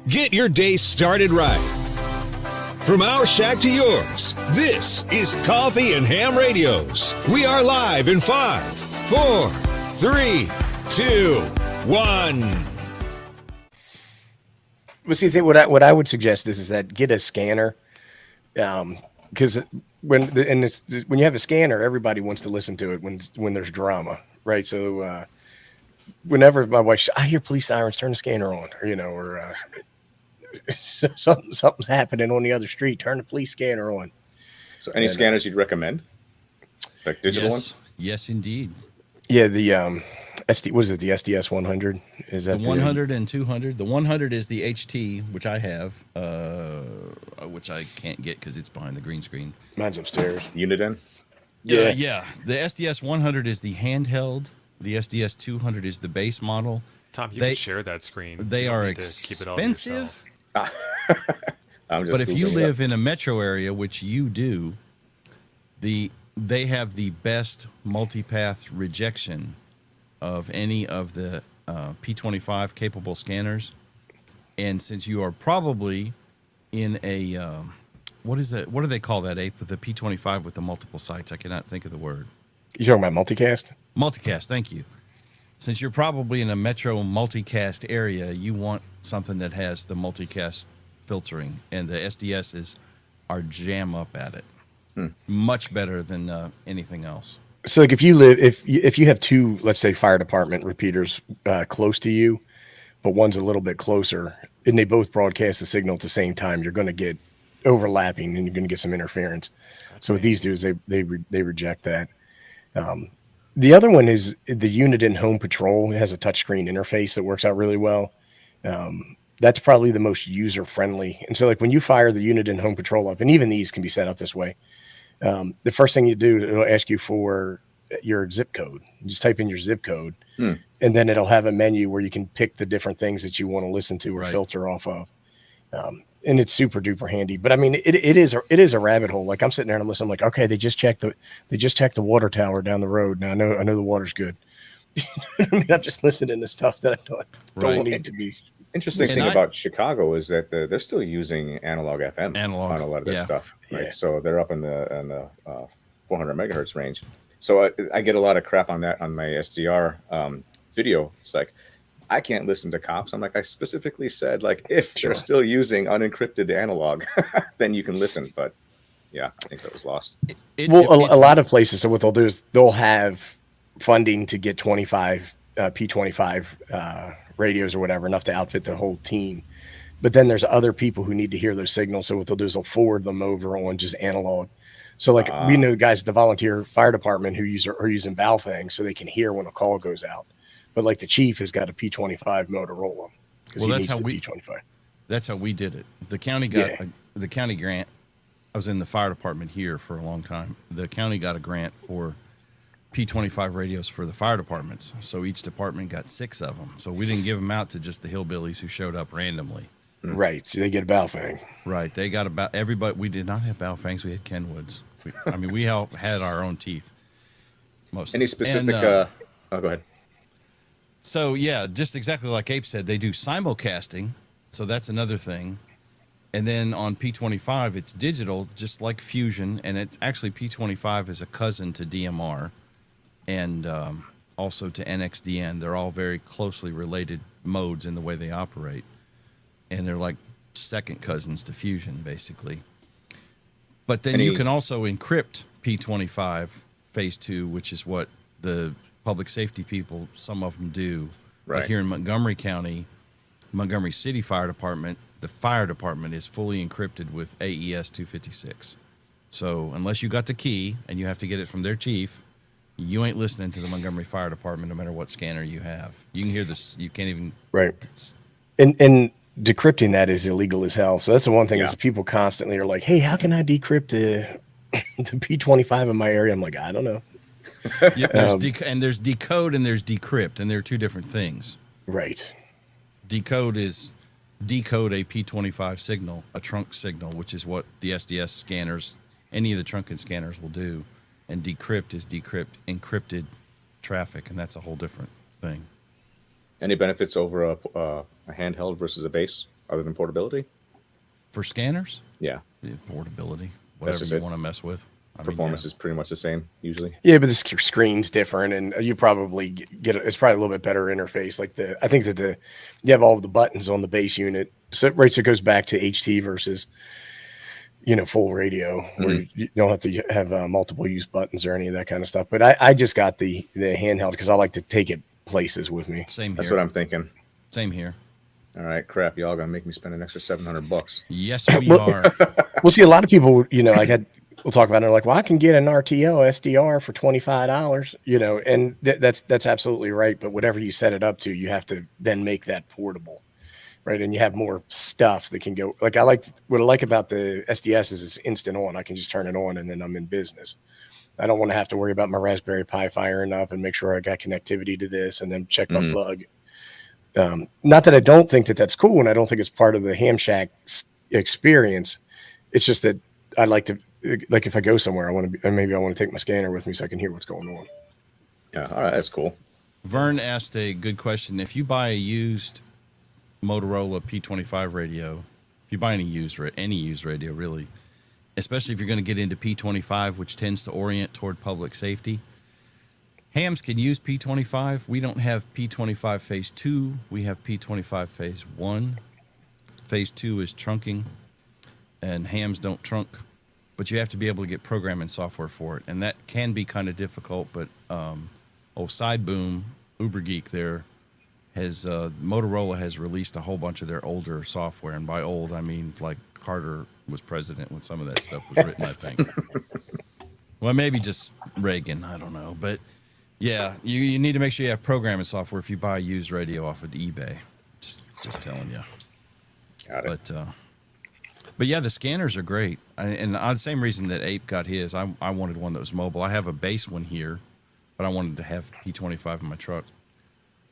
Get your day started right. From our shack to yours, this is Coffee and Ham Radios. We are live in 5, 4, 3, 2, 1. Well, see, what I would suggest is that get a scanner, because when you have a scanner, everybody wants to listen to it when there's drama, right? So whenever my wife, I hear police sirens, turn the scanner on, or something's happening on the other street, turn the police scanner on. So any scanners you'd recommend, like digital ones? Yes, indeed. Yeah, the was it the SDS 100? Is that the 100 and 200? The 100 is the HT, which I have, which I can't get because it's behind the green screen. Mine's upstairs. Uniden? Yeah. The SDS 100 is the handheld. The SDS 200 is the base model. Tom, you can share that screen. They are expensive. But if you live in a metro area, which you do, they have the best multipath rejection of any of the P25 capable scanners. And since you are probably in a what do they call that ape with the P25 with the multiple sites? I cannot think of the word. You talking about multicast? Multicast, thank you. Since you're probably in a metro multicast area, you want something that has the multicast filtering, and the SDSs are jam up at it. Much better than anything else. So, like, if you have two, let's say, fire department repeaters close to you, but one's a little bit closer, and they both broadcast the signal at the same time, you're going to get overlapping, and you're going to get some interference. So, what these do is they reject that. The other one is the Uniden Home Patrol. It has a touchscreen interface that works out really well. That's probably the most user-friendly. And so, like, when you fire the Uniden Home Patrol up, and even these can be set up this way, the first thing you do, it'll ask you for your zip code. You just type in your zip code, and then it'll have a menu where you can pick the different things that you want to listen to or filter off of. And it's super duper handy. But I mean, it is a rabbit hole. Like, I'm sitting there and I'm listening. I'm like, okay, they just checked the water tower down the road. Now I know the water's good. I mean, I'm just listening to stuff that I don't need to be. Interesting thing about Chicago is that they're still using analog FM on a lot of that stuff. Right? Yeah. So they're up in the 400 megahertz range. So I get a lot of crap on that on my SDR video. It's like, I can't listen to cops. I'm like, I specifically said, like, if you're still using unencrypted analog, then you can listen. But yeah, I think that was lost. A lot of places. So what they'll do is they'll have funding to get 25 P25 radios or whatever, enough to outfit the whole team. But then there's other people who need to hear those signals. So what they'll do is they'll forward them over on just analog. So, like, we know the guys at the volunteer fire department who are using Baofeng so they can hear when a call goes out. But, like, the chief has got a P25 Motorola because he needs the P25. That's how we did it. The county got the county grant. I was in the fire department here for a long time. The county got a grant for P25 radios for the fire departments. So each department got 6 of them. So we didn't give them out to just the hillbillies who showed up randomly. Right. So they get a Baofeng. Right. They got about everybody. We did not have Baofengs. We had Kenwoods. We had our own teeth. Mostly. Any specific? Go ahead. So yeah, just exactly like Abe said, they do simulcasting. So that's another thing. And then on P25, it's digital, just like Fusion. And it's actually P25 is a cousin to DMR and also to NXDN. They're all very closely related modes in the way they operate. And they're like second cousins to Fusion, basically. But then you can also encrypt P25 Phase 2, which is what the public safety people, some of them do. Right. Like here in Montgomery County, Montgomery City Fire Department, the fire department is fully encrypted with AES 256. So unless you got the key and you have to get it from their chief, you ain't listening to the Montgomery Fire Department no matter what scanner you have. You can hear this. You can't even. Right. And decrypting that is illegal as hell. So that's the one thing is people constantly are like, hey, how can I decrypt the P25 in my area? I'm like, I don't know. There's decode and there's decrypt, and they're two different things. Right. Decode is decode a P25 signal, a trunk signal, which is what the SDS scanners, any of the trunking scanners will do. And decrypt is encrypted traffic, and that's a whole different thing. Any benefits over a handheld versus a base other than portability? For scanners? Yeah. Portability, whatever you want to mess with. Performance is pretty much the same usually. Yeah, but the screen's different, and you probably it's probably a little bit better interface. Like I think that you have all of the buttons on the base unit, so it goes back to HT versus full radio, where you don't have to have multiple use buttons or any of that kind of stuff. But I just got the handheld because I like to take it places with me. Same here. That's what I'm thinking. Same here. All right, crap, y'all gonna make me spend an extra $700. Yes, we are. We'll see a lot of people, we'll talk about it. Like, well, I can get an RTL SDR for $25, and that's absolutely right. But whatever you set it up to, you have to then make that portable, right? And you have more stuff that can go. Like what I like about the SDS is it's instant on. I can just turn it on and then I'm in business. I don't want to have to worry about my Raspberry Pi firing up and make sure I got connectivity to this and then check my plug. Not that I don't think that that's cool, and I don't think it's part of the Ham Shack experience. It's just that I like to, like, if I go somewhere, I want to take my scanner with me so I can hear what's going on. Yeah, all right, that's cool. Vern asked a good question. If you buy a used Motorola P25 radio, if you buy any used radio, really, especially if you're going to get into P25, which tends to orient toward public safety, hams can use P25. We don't have P25 phase 2. We have P25 phase 1. Phase 2 is trunking, and hams don't trunk. But you have to be able to get programming software for it, and that can be kind of difficult. But Sideboom, Uber Geek there, Motorola has released a whole bunch of their older software, and by old I mean like Carter was president when some of that stuff was written, I think. Well, maybe just Reagan, I don't know, but yeah, you need to make sure you have programming software if you buy a used radio off of eBay. Just telling you. Got it. But yeah, the scanners are great. And on the same reason that Ape got his, I wanted one that was mobile. I have a base one here, but I wanted to have P25 in my truck,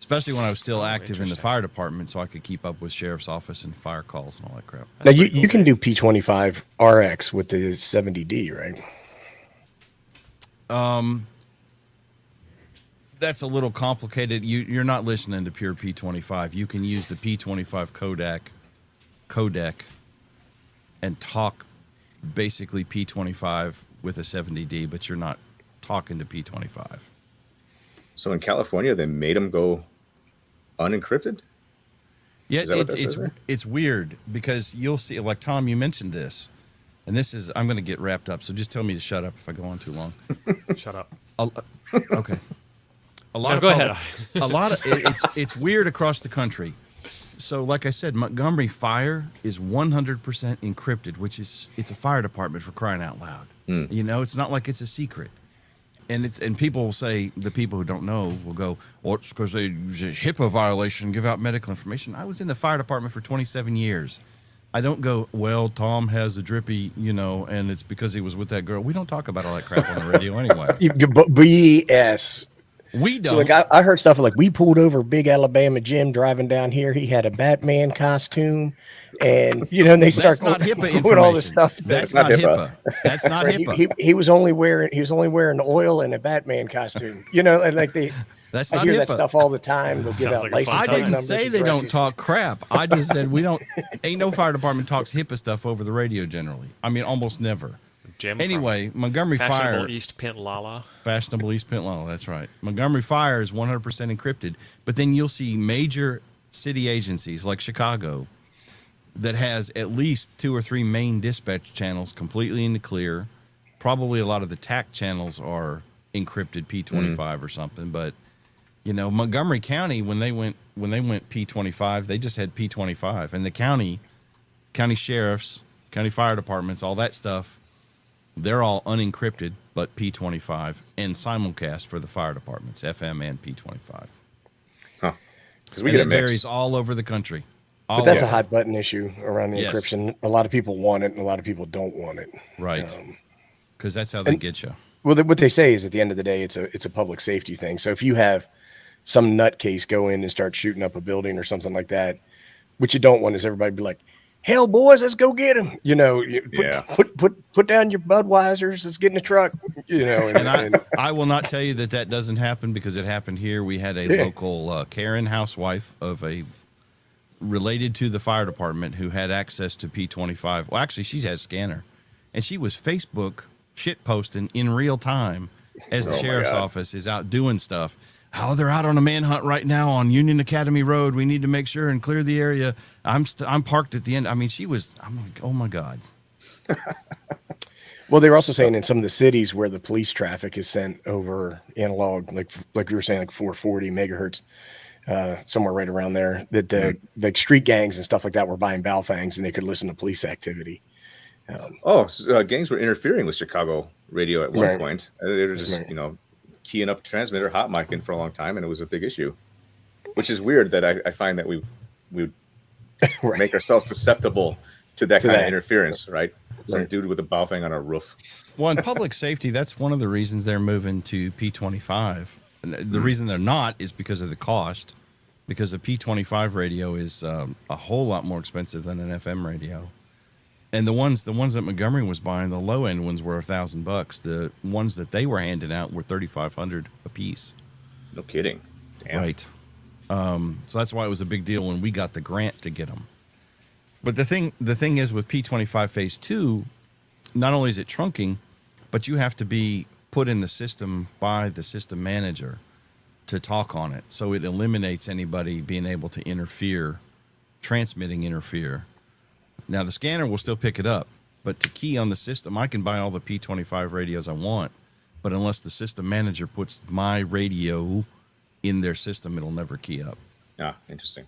especially when I was still active in the fire department, so I could keep up with sheriff's office and fire calls and all that crap. Now, you can do P25 RX with the 70D, right? That's a little complicated. You're not listening to pure P25. You can use the P25 codec and talk basically P25 with a 70D, but you're not talking to P25. So in California, they made them go unencrypted? Yeah, it's weird because you'll see, like Tom, you mentioned this, and I'm going to get wrapped up, so just tell me to shut up if I go on too long. Shut up. Okay. It's weird across the country. So, like I said, Montgomery Fire is 100% encrypted, it's a fire department for crying out loud. It's not like it's a secret. And people will say, the people who don't know will go, well, it's because they use a HIPAA violation, give out medical information. I was in the fire department for 27 years. I don't go, well, Tom has a drippy, and it's because he was with that girl. We don't talk about all that crap on the radio anyway. BS. We don't. So, like, I heard stuff like, we pulled over Big Alabama Jim driving down here. He had a Batman costume, and and they start putting all this stuff. That's not HIPAA. That's not HIPAA. He was only wearing oil and a Batman costume. And like That's I not hear HIPAA. that stuff all the time. They'll give out like license I plate didn't numbers say and they don't addresses. talk crap. I just said we don't. Ain't no fire department talks HIPAA stuff over the radio generally. I mean, almost never. Jim Anyway, Montgomery Fire. Fashionable East Pint Lala. That's right. Montgomery Fire is 100% encrypted, but then you'll see major city agencies like Chicago that has at least 2 or 3 main dispatch channels completely in the clear. Probably a lot of the TAC channels are encrypted P25 or something, but Montgomery County, when they went P25, they just had P25, and the county sheriffs, county fire departments, all that stuff, they're all unencrypted, but P25 and simulcast for the fire departments, FM and P25. Huh? Because it varies all over the country. But that's a hot button issue around the encryption. A lot of people want it, and a lot of people don't want it. Right. Because that's how they get you. Well, what they say is at the end of the day, it's a public safety thing. So if you have some nutcase go in and start shooting up a building or something like that, what you don't want is everybody be like, hell, boys, let's go get him. Yeah. Put down your Budweisers. Let's get in the truck. And I will not tell you that doesn't happen, because it happened here. We had a local Karen housewife of a related to the fire department who had access to P25. Well, actually, she has scanner, and she was Facebook shit posting in real time as the sheriff's office is out doing stuff. Oh, they're out on a manhunt right now on Union Academy Road. We need to make sure and clear the area. I'm parked at the end. I mean, I'm like, oh my God. Well, they were also saying in some of the cities where the police traffic is sent over analog, like we were saying, like 440 megahertz, somewhere right around there, that the street gangs and stuff like that were buying Balfangs and they could listen to police activity. Gangs were interfering with Chicago radio at one point. They were just, keying up transmitter, hot micing for a long time, and it was a big issue. Which is weird that I find that we make ourselves susceptible to that kind of interference, right? Some dude with a Baofeng on a roof. Well, in public safety, that's one of the reasons they're moving to P25. And the reason they're not is because of the cost, because a P25 radio is a whole lot more expensive than an FM radio. And the ones that Montgomery was buying, the low end ones were $1,000. The ones that they were handing out were $3,500 a piece. No kidding. Damn. Right. So that's why it was a big deal when we got the grant to get them. But the thing is with P25 Phase 2, not only is it trunking, but you have to be put in the system by the system manager to talk on it. So it eliminates anybody being able to interfere. Now, the scanner will still pick it up, but to key on the system, I can buy all the P25 radios I want, but unless the system manager puts my radio in their system, it'll never key up. Ah, interesting.